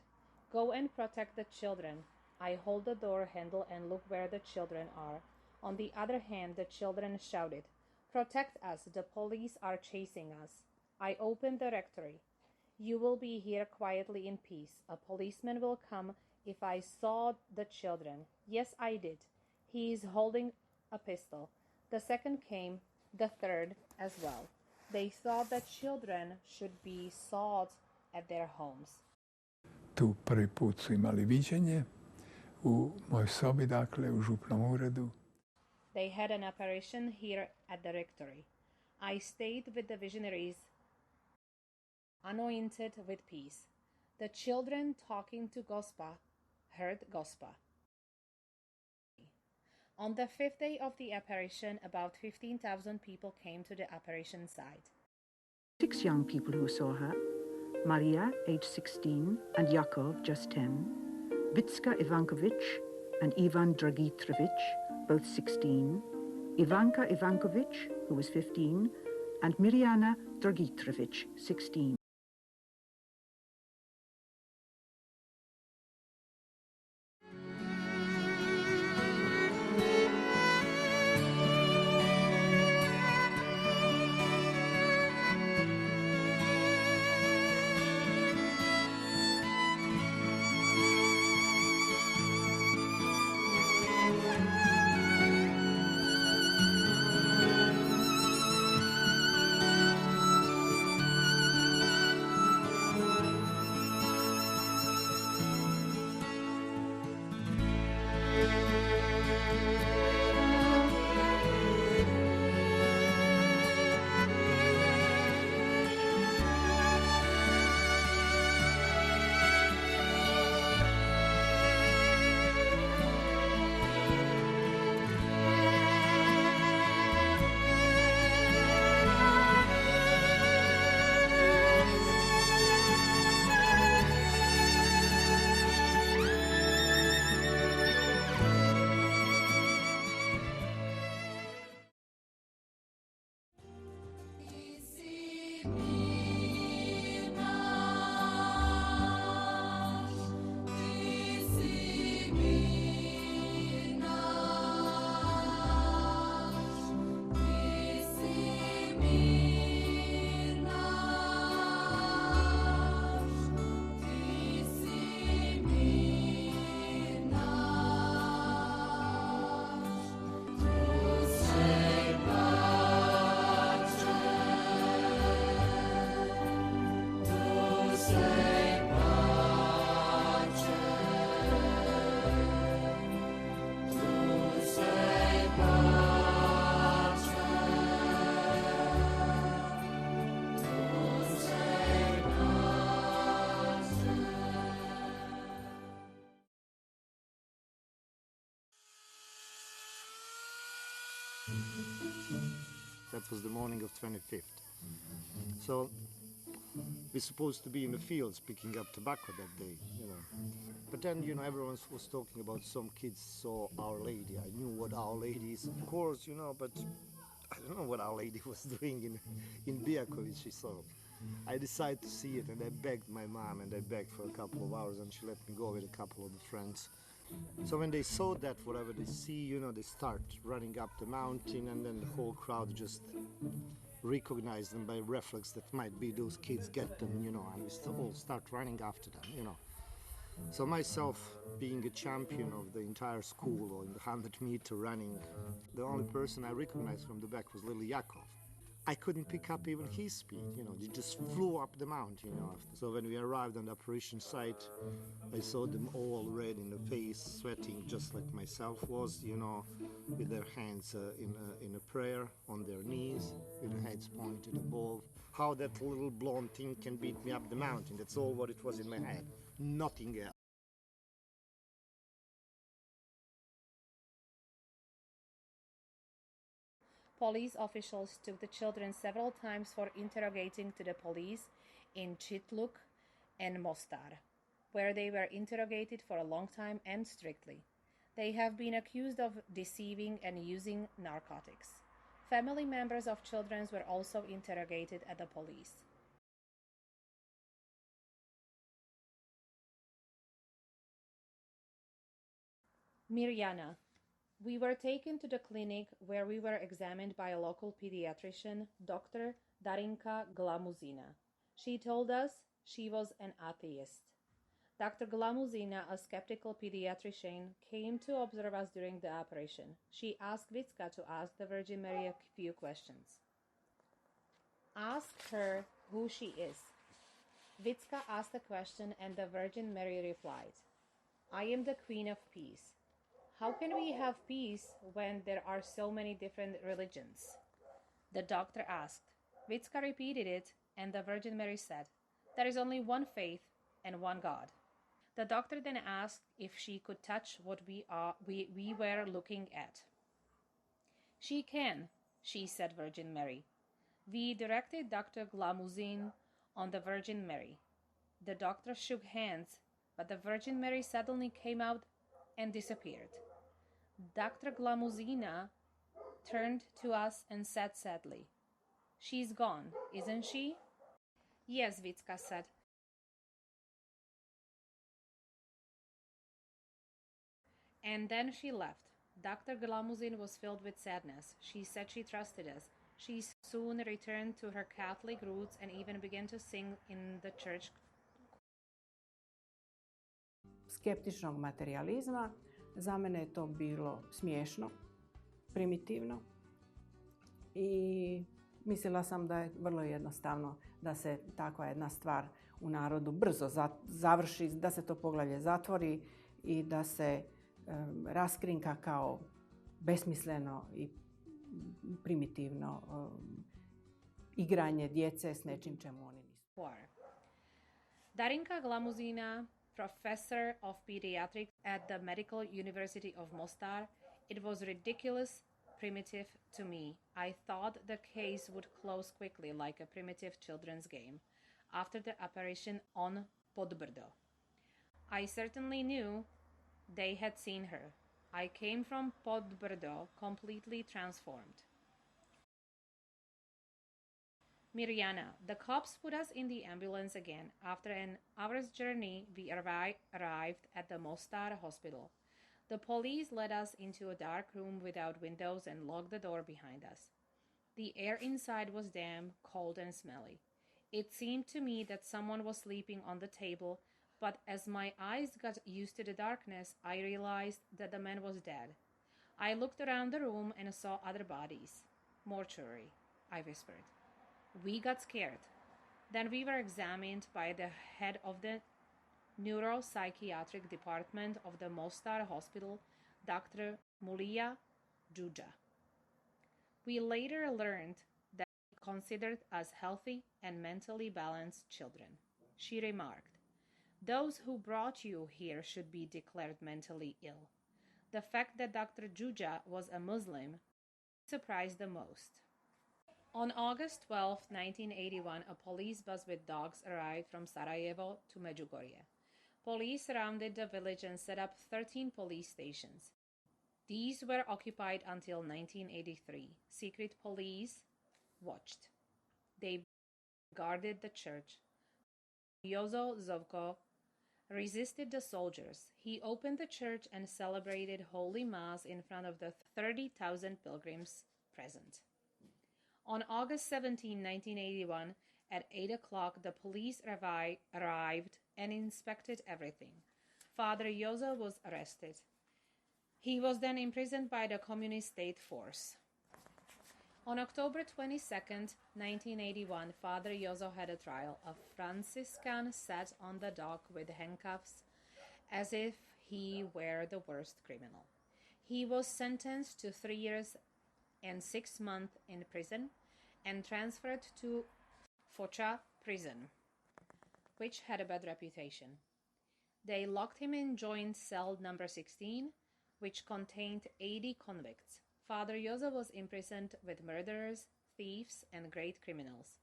S3: Go and protect the children. I hold the door handle and look where the children are. On the other hand, the children shouted, "Protect us, the police are chasing us." I opened the rectory. "You will be here quietly in peace. A policeman will come if I saw the children." Yes, I did. He is holding a pistol. The second came, the third as well. They thought that children should be sought at their homes.
S5: Tu prvi put su imali viđenje u mojoj sobi, dakle, u župnom uredu.
S3: They had an apparition here at the rectory. I stayed with the visionaries, anointed with peace. The children talking to Gospa heard Gospa. On the 5th day of the apparition, about 15,000 people came to the apparition site.
S6: 6 young people who saw her: Maria, age 16, and Yakov, just 10, Vitska Ivankovic and Ivan Dragitrovic, both 16, Ivanka Ivankovic, who was 15, and Mirjana Dragitrovic, 16.
S23: That was the morning of 25th. So we're supposed to be in the fields picking up tobacco that day, you know. But then, you know, everyone was talking about some kids saw Our Lady. I knew what Our Lady is, of course, you know, but I don't know what Our Lady was doing in Bijaković. So I decided to see it, and I begged my mom, and I begged for a couple of hours, and she let me go with a couple of the friends. So when they saw that, whatever they see, you know, they start running up the mountain, and then the whole crowd just recognize them by reflex that might be those kids, get them, you know, and we all start running after them, you know. So myself, being a champion of the entire school or in the 100-meter running, the only person I recognized from the back was little Yakov. I couldn't pick up even his speed, you know, they just flew up the mountain, you know. So when we arrived on the apparition site, I saw them all red in the face, sweating just like myself was, you know, with their hands in a prayer, on their knees, with their heads pointed above. How that little blonde thing can beat me up the mountain, that's all what it was in my head, nothing else.
S3: Police officials took the children several times for interrogating to the police in Chitluk and Mostar, where they were interrogated for a long time and strictly. They have been accused of deceiving and using narcotics. Family members of children were also interrogated at the police. Mirjana. We were taken to the clinic where we were examined by a local pediatrician, Dr. Darinka Glamuzina. She told us she was an atheist. Dr. Glamuzina, a skeptical pediatrician, came to observe us during the operation. She asked Vicka to ask the Virgin Mary a few questions. Ask her who she is. Vicka asked a question and the Virgin Mary replied, I am the Queen of Peace. How can we have peace when there are so many different religions? The doctor asked. Vicka repeated it, and the Virgin Mary said, there is only one faith and one God. The doctor then asked if she could touch what we were looking at. She can, she said, Virgin Mary. We directed Dr. Glamuzin on the Virgin Mary. The doctor shook hands, but the Virgin Mary suddenly came out and disappeared. Dr. Glamuzina turned to us and said sadly, she's gone, isn't she? Yes, Vicka said. And then she left. Dr. Glamuzin was filled with sadness. She said she trusted us. She soon returned to her Catholic roots and even began to sing in the church.
S9: Skeptičnog materializma, za mene je to bilo smiješno, primitivno i mislila sam da je vrlo jednostavno da se takva jedna stvar u narodu brzo završi, da se to poglavlje zatvori i da se raskrinka kao besmisleno i primitivno igranje djece s nečim čemu oni nisu.
S3: Darinka Glamuzina, professor of pediatrics at the Medical University of Mostar, it was ridiculous, primitive to me. I thought the case would close quickly like a primitive children's game after the apparition on Podbrdo. I certainly knew they had seen her. I came from Podbrdo completely transformed. Mirjana, the cops put us in the ambulance again. After an hour's journey, we arrived at the Mostar hospital. The police led us into a dark room without windows and locked the door behind us. The air inside was damp, cold, and smelly. It seemed to me that someone was sleeping on the table, but as my eyes got used to the darkness, I realized that the man was dead. I looked around the room and saw other bodies. Mortuary, I whispered. We got scared. Then we were examined by the head of the neuropsychiatric department of the Mostar hospital, Dr. Mulia Juja. We later learned that he considered us healthy and mentally balanced children. She remarked, those who brought you here should be declared mentally ill. The fact that Dr. Juja was a Muslim surprised the most. On August 12, 1981, a police bus with dogs arrived from Sarajevo to Medjugorje. Police surrounded the village and set up 13 police stations. These were occupied until 1983. Secret police watched. They guarded the church. Jozo Zovko resisted the soldiers. He opened the church and celebrated Holy Mass in front of the 30,000 pilgrims present. On August 17, 1981, at 8 o'clock, the police arrived and inspected everything. Father Jozo was arrested. He was then imprisoned by the Communist State Force. On October 22, 1981, Father Jozo had a trial. A Franciscan sat on the dock with handcuffs as if he were the worst criminal. He was sentenced to 3 years and 6 months in prison and transferred to Foča prison, which had a bad reputation. They locked him in joint cell number 16, which contained 80 convicts. Father Jozo was imprisoned with murderers, thieves, and great criminals.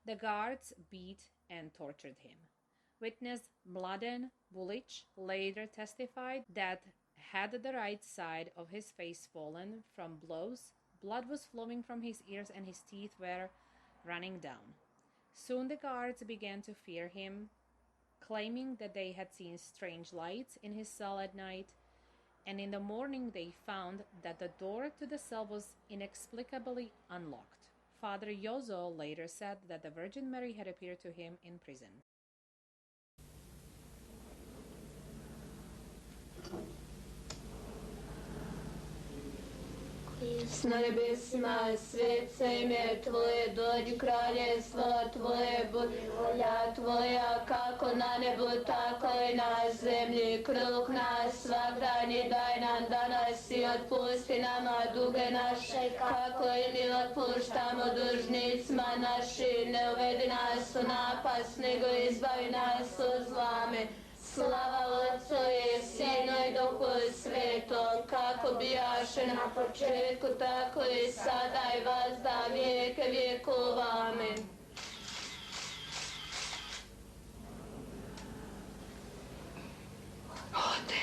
S3: The guards beat and tortured him. Witness Mladen Bulic later testified that had the right side of his face fallen from blows, blood was flowing from his ears and his teeth were running down. Soon the guards began to fear him, claiming that they had seen strange lights in his cell at night, and in the morning they found that the door to the cell was inexplicably unlocked. Father Jozo later said that the Virgin Mary had appeared to him in prison.
S10: Na nebesima, svet se ime Tvoje, dođi kraljestvo Tvoje, budi volja Tvoja, kako na nebu, tako i na zemlji. Kruh nas svakdanji daj nam danas i otpusti nama duge naše, kako i mi otpuštamo dužnicima naši. Ne uvedi nas u napast, nego izbavi nas od zlame. Slava Otcu i Sinu i Duhu Svetom, kako bijaše na početku, tako i sada i vazda vijeke vjekova. Amen. Ode.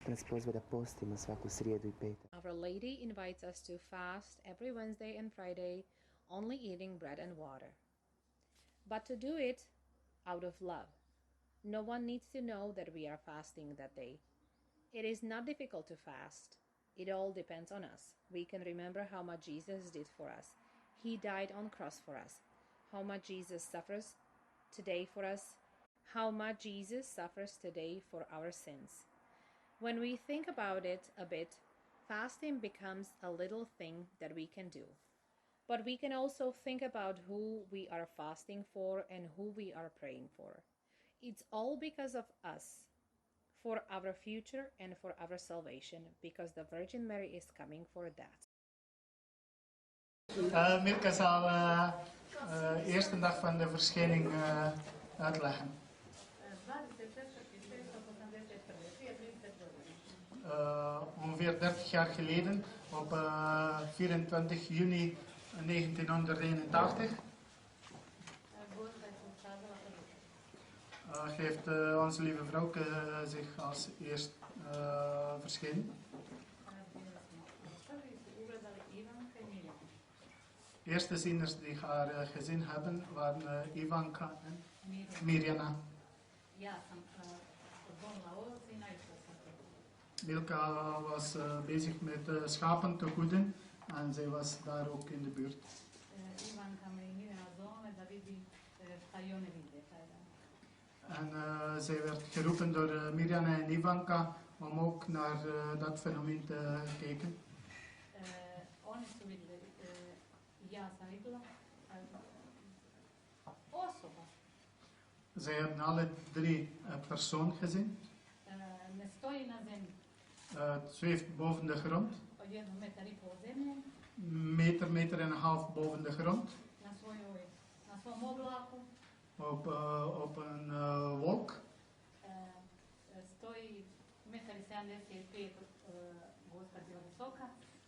S11: Nas pozva da postimo svaku srijedu i petak.
S3: Our Lady invites us to fast every Wednesday and Friday, only eating bread and water. But to do it out of love. No one needs to know that we are fasting that day. It is not difficult to fast. It all depends on us. We can remember how much Jesus did for us. He died on the cross for us. How much Jesus suffers today for us. How much Jesus suffers today for our sins. When we think about it a bit, fasting becomes a little thing that we can do. But we can also think about who we are fasting for and who we are praying for. It's all because of us, for our future and for our salvation, because the Virgin Mary is coming for that.
S12: Mirka zal eerste dag van de verschijning uitleggen. Ongeveer 30 jaar geleden, op 24 juni 1981, heeft onze lieve vrouwke zich als eerst verschenen. De eerste zieners die haar gezien hebben waren Ivanka en Mirjana. Milka was bezig met schapen te goeden en zij was daar ook in de buurt. En zij werd geroepen door Mirjana en Ivanka om ook naar dat fenomeen te kijken. Zij hebben alle drie een persoon gezien. Het zweeft boven de grond. Meter en een half boven de grond. Op een wolk.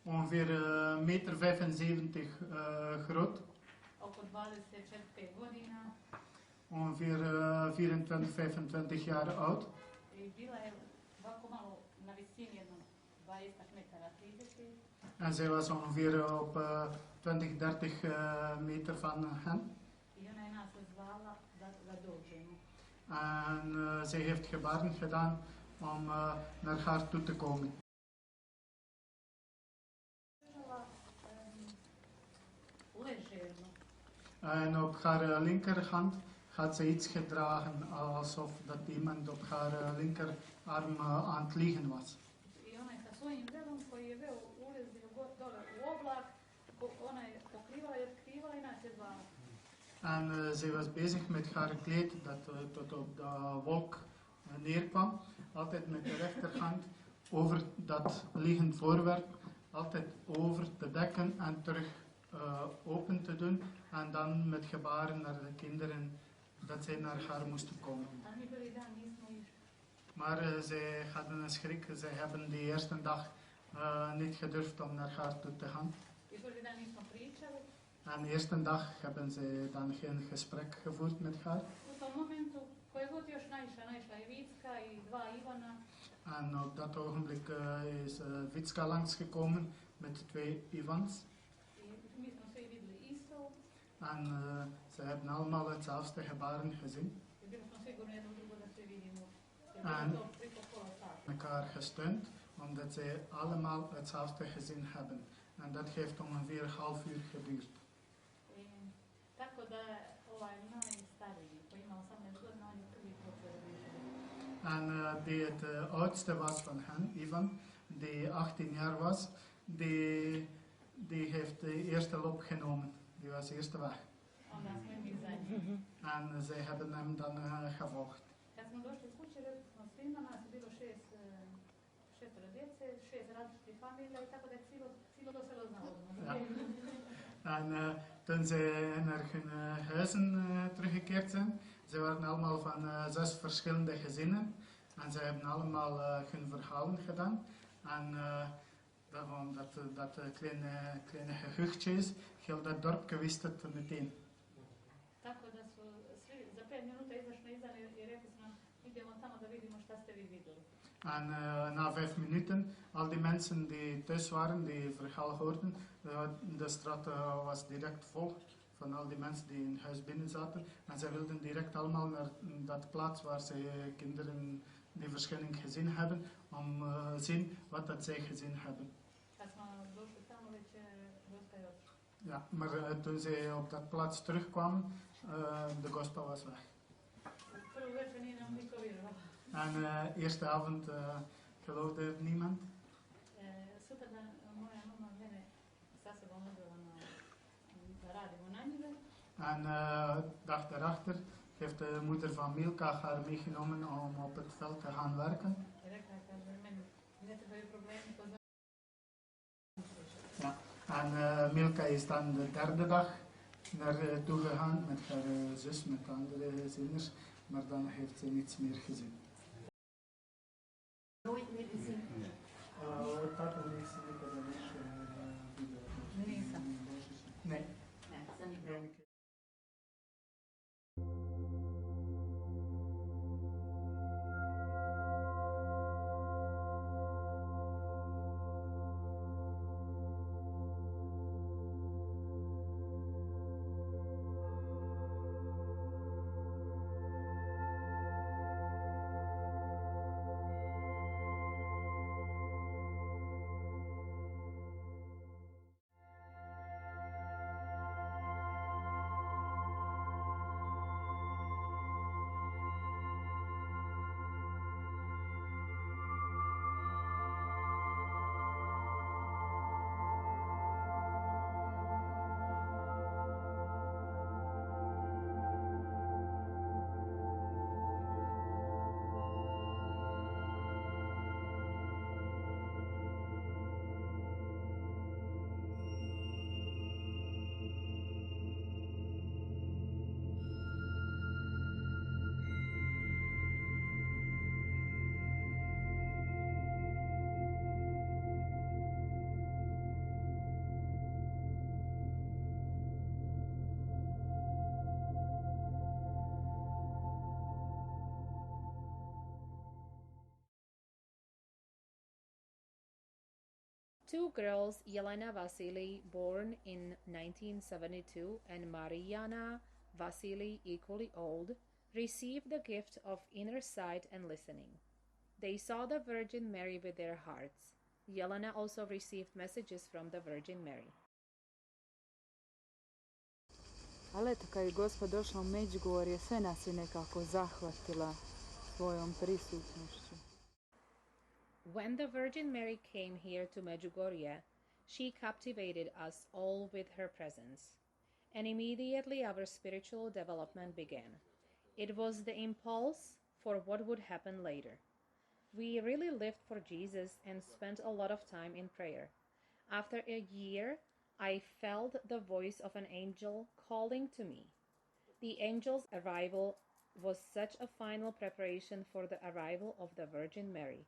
S12: Ongeveer 1,75 meter groot. Ongeveer 24, 25 jaar oud. En zij was ongeveer op 20, 30 meter van hen. En zij heeft gebaren gedaan om naar haar toe te komen. En op haar linkerhand had ze iets gedragen, alsof dat iemand op haar linkerarm aan het liggen was. En zij was bezig met haar kleed dat tot op de wolk neerkwam. Altijd met de rechterhand over dat liggend voorwerp. Altijd over te dekken en terug open te doen. En dan met gebaren naar de kinderen dat zij naar haar moesten komen. Maar zij hadden een schrik. Zij hebben die eerste dag niet gedurfd om naar haar toe te gaan. En de eerste dag hebben ze dan geen gesprek gevoerd met haar. En op dat ogenblik is Vitska langsgekomen met 2 Ivans. En ze hebben allemaal hetzelfde gebaren gezien. En elkaar gesteund, omdat ze allemaal hetzelfde gezien hebben. En dat heeft ongeveer een half uur geduurd. En die het oudste was van hen, Ivan, die 18 jaar was, die heeft de eerste loop genomen. Die was eerste weg. En zij hebben hem dan gevolgd. Ja. En toen ze naar hun huizen teruggekeerd zijn, ze waren allemaal van 6 verschillende gezinnen. En ze hebben allemaal hun verhalen gedaan. En dat kleine gehuchtje is, heel dat dorpje wist het meteen. En na 5 minuten, al die mensen die thuis waren, die verhaal hoorden, de straat was direct vol van al die mensen die in huis binnen zaten. En ze wilden direct allemaal naar dat plaats waar ze kinderen die verschilling gezien hebben, om zien wat dat zij gezien hebben. Ja, maar toen ze op dat plaats terugkwamen, de gospel was weg. En eerste avond geloofde er niemand. En dag daarachter heeft de moeder van Milka haar meegenomen om op het veld te gaan werken. Ja. En Milka is dan de 3e dag naartoe gegaan met haar zus, met de andere zinders, maar dan heeft ze niets meer gezien.
S13: Nooit meer gezien?
S12: Nee.
S13: Nee.
S3: Two girls, Yelena Vasily, born in 1972, and Mariana Vasily, equally old, received the gift of inner sight and listening. They saw the Virgin Mary with their hearts. Yelena also received messages from the Virgin Mary.
S14: Ali eto, kad je Gospod došla u Medjugorje, sve nas je nekako zahvatila svojom prisutnošću.
S3: When the Virgin Mary came here to Medjugorje, she captivated us all with her presence. And immediately our spiritual development began. It was the impulse for what would happen later. We really lived for Jesus and spent a lot of time in prayer. After a year, I felt the voice of an angel calling to me. The angel's arrival was such a final preparation for the arrival of the Virgin Mary.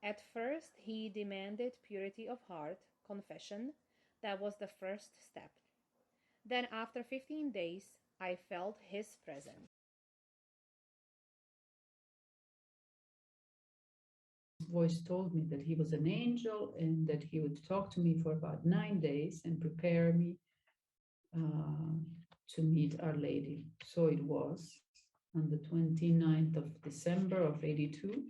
S3: At first, he demanded purity of heart, confession. That was the first step. Then after 15 days, I felt his presence.
S15: Voice told me that he was an angel and that he would talk to me for about 9 days and prepare me to meet Our Lady. So it was on the 29th of December of 82.